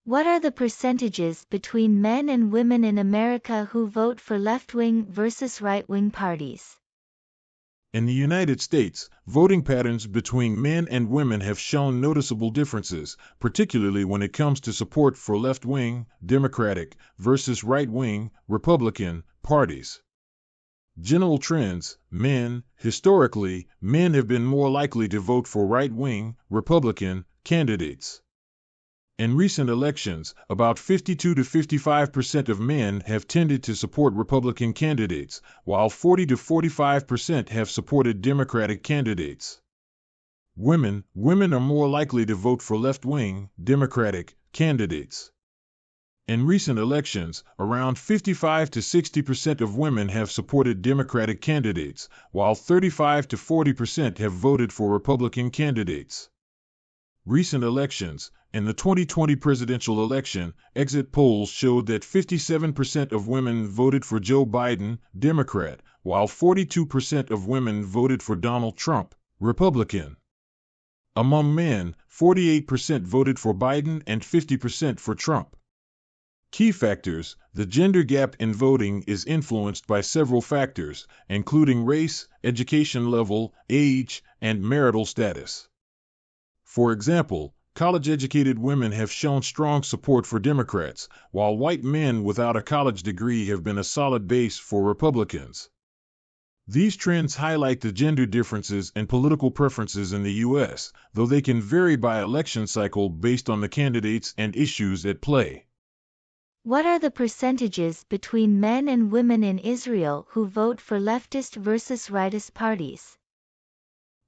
What are the percentages between men and women in America who vote for left-wing versus right-wing parties? In the United States, voting patterns between men and women have shown noticeable differences, particularly when it comes to support for left-wing, Democratic, versus right-wing, Republican, parties. General trends: historically, men have been more likely to vote for right-wing, Republican, candidates. In recent elections, about 52 to 55% of men have tended to support Republican candidates, while 40 to 45% have supported Democratic candidates. Women are more likely to vote for left-wing, Democratic, candidates. In recent elections, around 55 to 60% of women have supported Democratic candidates, while 35 to 40% have voted for Republican candidates. Recent elections: in the 2020 presidential election, exit polls showed that 57% of women voted for Joe Biden, Democrat, while 42% of women voted for Donald Trump, Republican. Among men, 48% voted for Biden and 50% for Trump. Key factors: the gender gap in voting is influenced by several factors, including race, education level, age, and marital status. For example, college-educated women have shown strong support for Democrats, while white men without a college degree have been a solid base for Republicans. These trends highlight the gender differences in political preferences in the U.S., though they can vary by election cycle based on the candidates and issues at play. What are the percentages between men and women in Israel who vote for leftist versus rightist parties?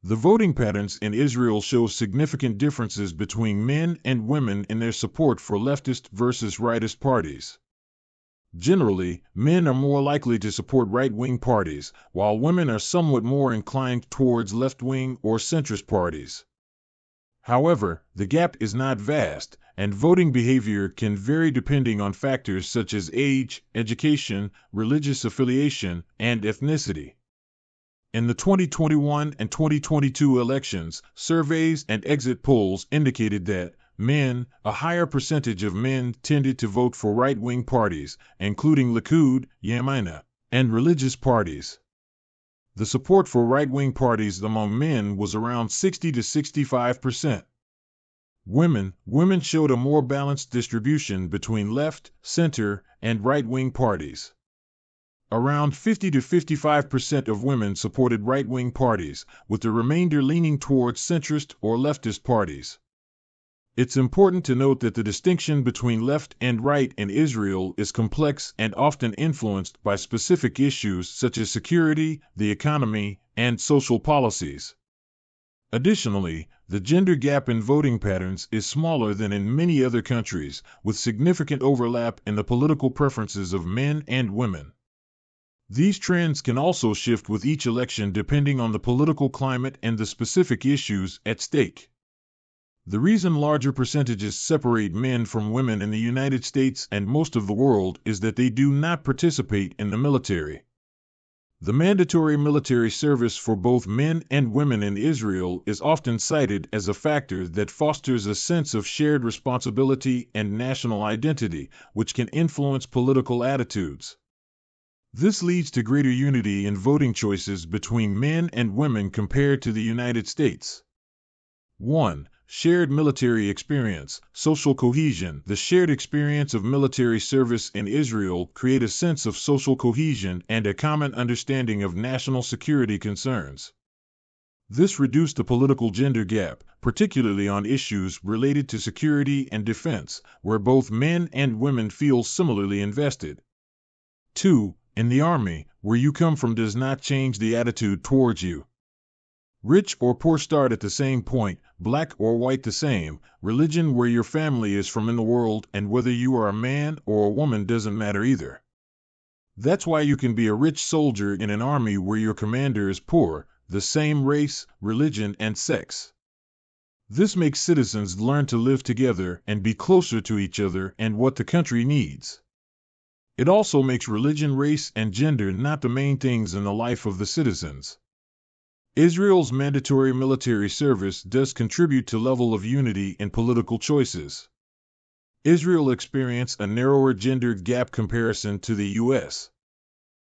The voting patterns in Israel show significant differences between men and women in their support for leftist versus rightist parties. Generally, men are more likely to support right-wing parties, while women are somewhat more inclined towards left-wing or centrist parties. However, the gap is not vast, and voting behavior can vary depending on factors such as age, education, religious affiliation, and ethnicity. In the 2021 and 2022 elections, surveys and exit polls indicated that a higher percentage of men tended to vote for right-wing parties, including Likud, Yamina, and religious parties. The support for right-wing parties among men was around 60 to 65%. Women showed a more balanced distribution between left, center, and right-wing parties. Around 50 to 55% of women supported right-wing parties, with the remainder leaning towards centrist or leftist parties. It's important to note that the distinction between left and right in Israel is complex and often influenced by specific issues such as security, the economy, and social policies. Additionally, the gender gap in voting patterns is smaller than in many other countries, with significant overlap in the political preferences of men and women. These trends can also shift with each election depending on the political climate and the specific issues at stake. The reason larger percentages separate men from women in the United States and most of the world is that they do not participate in the military. The mandatory military service for both men and women in Israel is often cited as a factor that fosters a sense of shared responsibility and national identity, which can influence political attitudes. This leads to greater unity in voting choices between men and women compared to the United States. 1. Shared military experience, social cohesion. The shared experience of military service in Israel create a sense of social cohesion and a common understanding of national security concerns. This reduced the political gender gap, particularly on issues related to security and defense, where both men and women feel similarly invested. 2. In the army, where you come from does not change the attitude towards you. Rich or poor start at the same point, black or white the same, religion where your family is from in the world, and whether you are a man or a woman doesn't matter either. That's why you can be a rich soldier in an army where your commander is poor, the same race, religion, and sex. This makes citizens learn to live together and be closer to each other and what the country needs. It also makes religion, race, and gender not the main things in the life of the citizens. Israel's mandatory military service does contribute to level of unity in political choices. Israel experienced a narrower gender gap comparison to the U.S.